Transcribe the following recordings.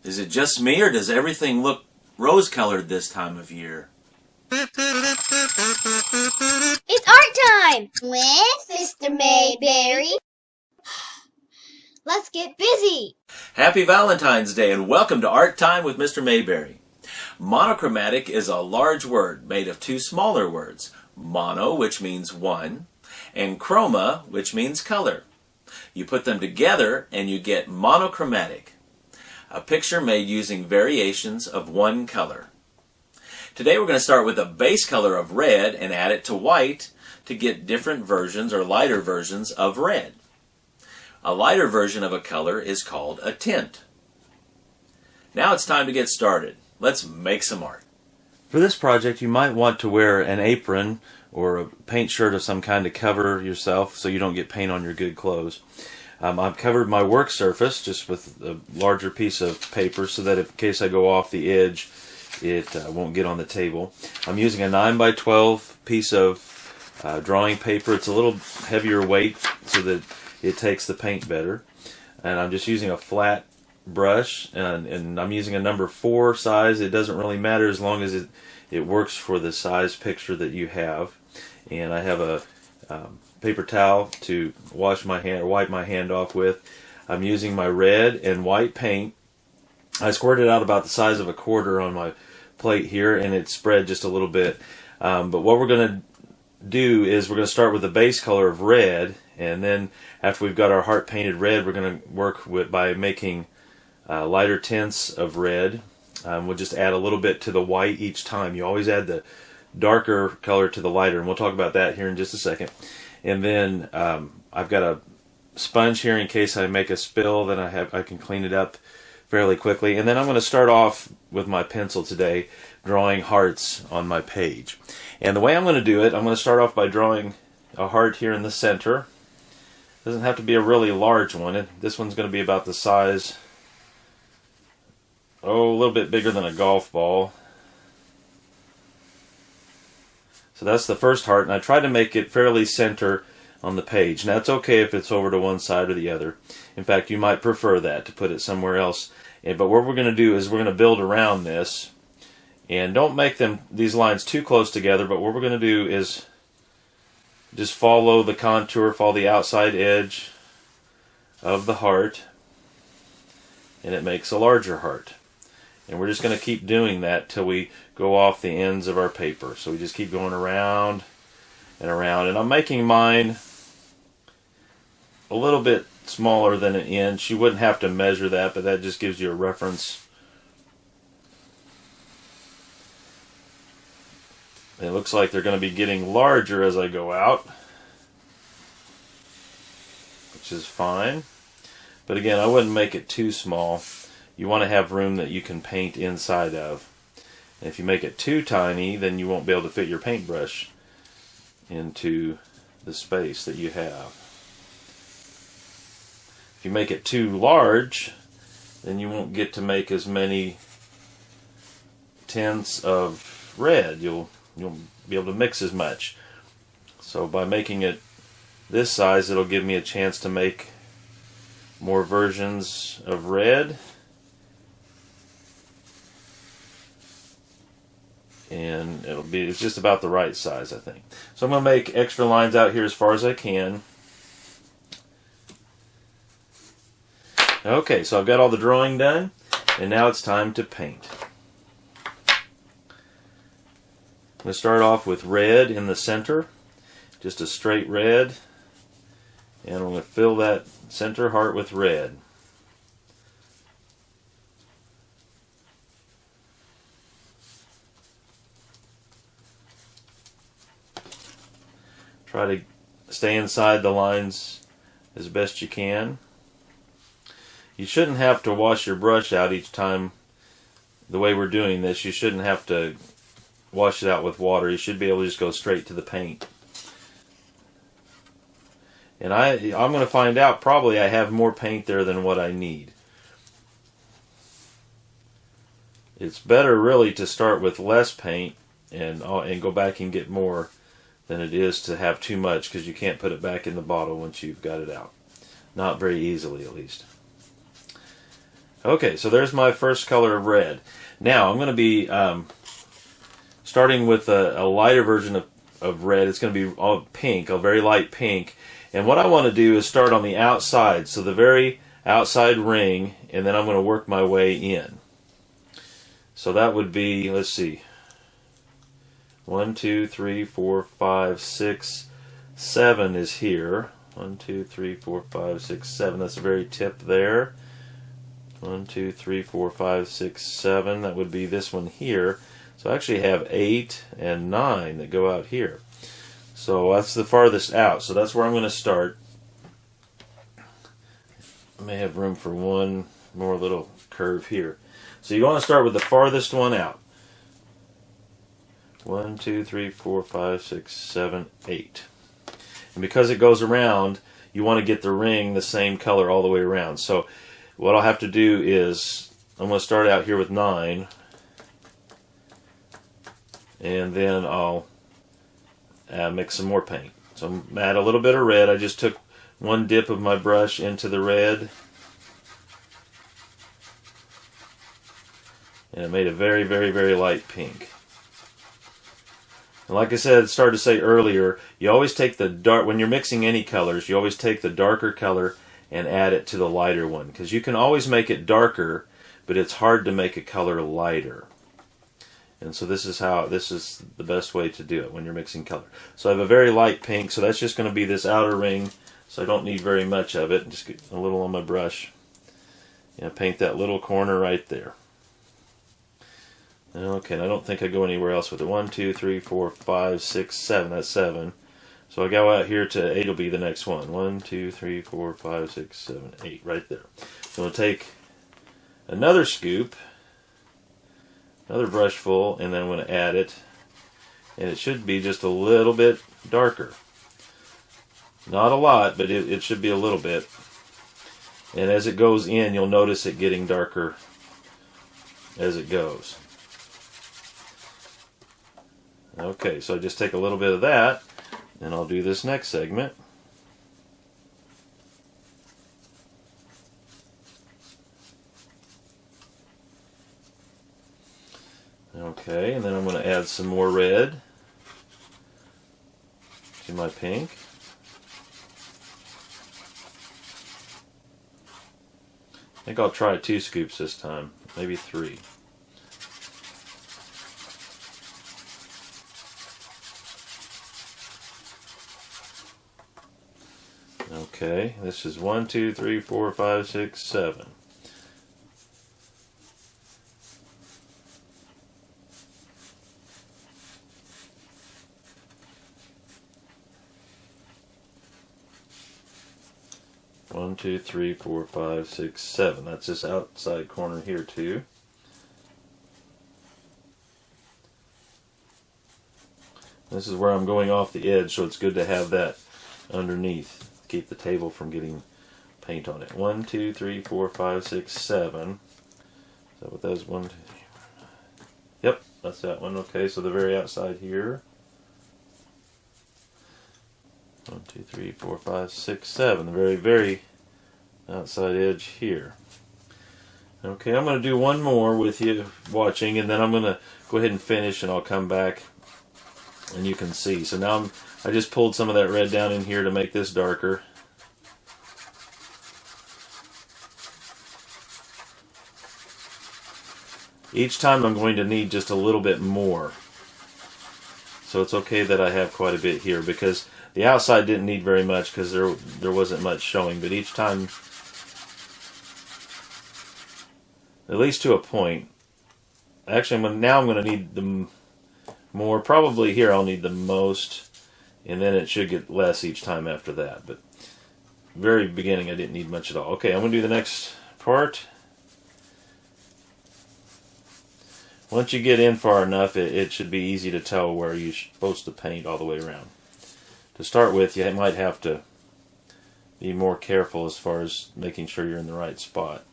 Is it just me, or does everything look rose-colored this time of year? It's art time with Mr. Mayberry. Let's get busy. Happy Valentine's Day and welcome to Art Time with Mr. Mayberry. Monochromatic is a large word made of two smaller words. Mono, which means one, and chroma, which means color. You put them together and you get monochromatic, a picture made using variations of one color. Today we're going to start with a base color of red and add it to white to get different versions or lighter versions of red. A lighter version of a color is called a tint. Now it's time to get started. Let's make some art. For this project you might want to wear an apron or a paint shirt of some kind to cover yourself so you don't get paint on your good clothes. I've covered my work surface just with a larger piece of paper so that in case I go off the edge it won't get on the table. I'm using a 9 by 12 piece of drawing paper. It's a little heavier weight so that it takes the paint better. And I'm just using a flat brush and I'm using a number 4 size. It doesn't really matter as long as it works for the size picture that you have. And I have a paper towel to wash my hand or wipe my hand off with. I'm using my red and white paint. I squirted out about the size of a quarter on my plate here and it spread just a little bit. But what we're going to do is we're going to start with the base color of red, and then after we've got our heart painted red we're going to work by making lighter tints of red. We'll just add a little bit to the white each time. You always add the darker color to the lighter, and we'll talk about that here in just a second. And then I've got a sponge here in case I make a spill, then I can clean it up fairly quickly. And then I'm going to start off with my pencil today drawing hearts on my page. And the way I'm going to do it, I'm going to start off by drawing a heart here in the center. It doesn't have to be a really large one. This one's going to be about the size, a little bit bigger than a golf ball. So that's the first heart, and I try to make it fairly center on the page. Now it's okay if it's over to one side or the other. In fact, you might prefer that, to put it somewhere else. But what we're going to do is we're going to build around this. And don't make these lines too close together, but what we're going to do is just follow the contour, follow the outside edge of the heart, and it makes a larger heart. And we're just going to keep doing that till we go off the ends of our paper. So we just keep going around and around. And I'm making mine a little bit smaller than an inch. You wouldn't have to measure that, but that just gives you a reference. It looks like they're going to be getting larger as I go out, which is fine. But again, I wouldn't make it too small. You want to have room that you can paint inside of. And if you make it too tiny, then you won't be able to fit your paintbrush into the space that you have. If you make it too large, then you won't get to make as many tints of red. You'll be able to mix as much. So by making it this size, it'll give me a chance to make more versions of red. And it's just about the right size, I think. So I'm going to make extra lines out here as far as I can. Okay, so I've got all the drawing done, and now it's time to paint. I'm going to start off with red in the center, just a straight red, and I'm going to fill that center heart with red. Try to stay inside the lines as best you can. You shouldn't have to wash your brush out each time. The way we're doing this, you shouldn't have to wash it out with water. You should be able to just go straight to the paint. And I'm going to find out probably I have more paint there than what I need. It's better really to start with less paint and go back and get more than it is to have too much, because you can't put it back in the bottle once you've got it out. Not very easily, at least. Okay, so there's my first color of red. Now I'm going to be starting with a lighter version of red. It's going to be all pink, a very light pink. And what I want to do is start on the outside, so the very outside ring, and then I'm going to work my way in. So that would be, let's see, 1, 2, 3, 4, 5, 6, 7 is here. 1, 2, 3, 4, 5, 6, 7. That's the very tip there. 1, 2, 3, 4, 5, 6, 7. That would be this one here. So I actually have 8 and 9 that go out here. So that's the farthest out. So that's where I'm going to start. I may have room for one more little curve here. So you want to start with the farthest one out. 1, 2, 3, 4, 5, 6, 7, 8. And because it goes around, you want to get the ring the same color all the way around. So what I'll have to do is, I'm going to start out here with 9. And then I'll mix some more paint. So add a little bit of red. I just took one dip of my brush into the red. And it made a very, very, very light pink. And like I said, started to say earlier, you always take the dark, when you're mixing any colors, you always take the darker color and add it to the lighter one. Because you can always make it darker, but it's hard to make a color lighter. And so this is the best way to do it when you're mixing color. So I have a very light pink, so that's just going to be this outer ring, so I don't need very much of it. Just get a little on my brush and paint that little corner right there. Okay, and I don't think I go anywhere else with it. 1, 2, 3, 4, 5, 6, 7. That's 7. So I go out here to 8 will be the next one. 1, 2, 3, 4, 5, 6, 7, 8. Right there. So I'll take another scoop, another brush full, and then I'm going to add it. And it should be just a little bit darker. Not a lot, but it should be a little bit. And as it goes in, you'll notice it getting darker as it goes. Okay, so I just take a little bit of that, and I'll do this next segment. Okay, and then I'm going to add some more red to my pink. I think I'll try 2 scoops this time, maybe 3. Okay, this is 1, 2, 3, 4, 5, 6, 7. One, 2, 3, 4, 5, 6, 7. That's this outside corner here too. This is where I'm going off the edge, so it's good to have that underneath. Keep the table from getting paint on it. 1, 2, 3, 4, 5, 6, 7. So what that is, 1, 2, 3, 4. Yep, that's that one. Okay, so the very outside here. 1, 2, 3, 4, 5, 6, 7. The very, very outside edge here. Okay, I'm going to do one more with you watching, and then I'm going to go ahead and finish, and I'll come back and you can see. So now I just pulled some of that red down in here to make this darker. Each time I'm going to need just a little bit more. So it's okay that I have quite a bit here, because the outside didn't need very much because there wasn't much showing. But each time, at least to a point. Actually, now I'm going to need the more. Probably here I'll need the most, and then it should get less each time after that. But very beginning I didn't need much at all. Okay, I'm going to do the next part. Once you get in far enough, it should be easy to tell where you're supposed to paint all the way around. To start with, you might have to be more careful as far as making sure you're in the right spot.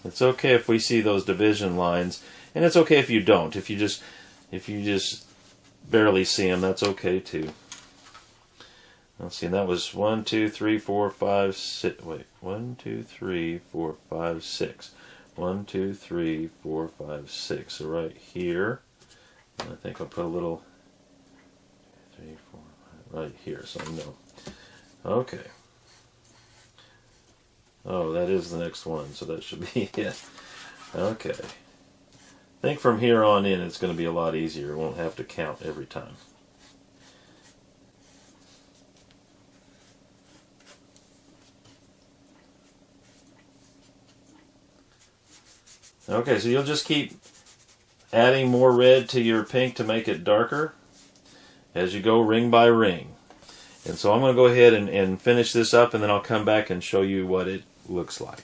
It's okay if we see those division lines, and it's okay if you don't. If you just barely see them, that's okay too. Let's see, and that was 1, 2, 3, 4, 5, 6. Wait, 1, 2, 3, 4, 5, 6. 1, 2, 3, 4, 5, 6. So right here, and I think I'll put a little 3, 4, 5, right here, so I know. Okay. Oh, that is the next one, so that should be it. Okay. I think from here on in it's going to be a lot easier. It won't have to count every time. Okay, so you'll just keep adding more red to your pink to make it darker as you go ring by ring. And so I'm going to go ahead and finish this up, and then I'll come back and show you what it looks like.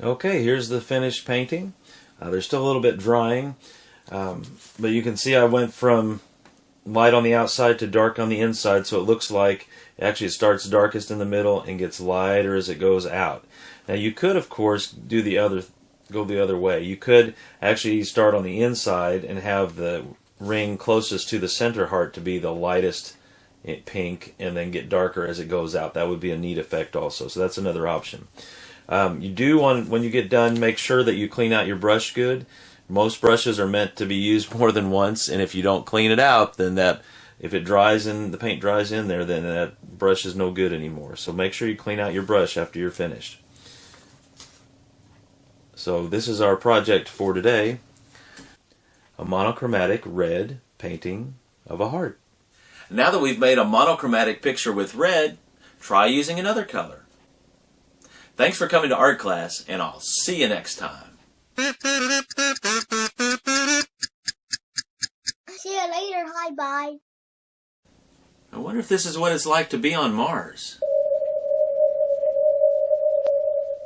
Okay, here's the finished painting. There's still a little bit drying, but you can see I went from light on the outside to dark on the inside, so it looks like actually it starts darkest in the middle and gets lighter as it goes out. Now you could, of course, go the other way. You could actually start on the inside and have the ring closest to the center heart to be the lightest pink, and then get darker as it goes out. That would be a neat effect also. So that's another option. You do want, when you get done, make sure that you clean out your brush good. Most brushes are meant to be used more than once, and if you don't clean it out, then if it dries in, the paint dries in there, then that brush is no good anymore. So make sure you clean out your brush after you're finished. So this is our project for today, a monochromatic red painting of a heart. Now that we've made a monochromatic picture with red, try using another color. Thanks for coming to art class, and I'll see you next time. See you later. Hi, bye. I wonder if this is what it's like to be on Mars.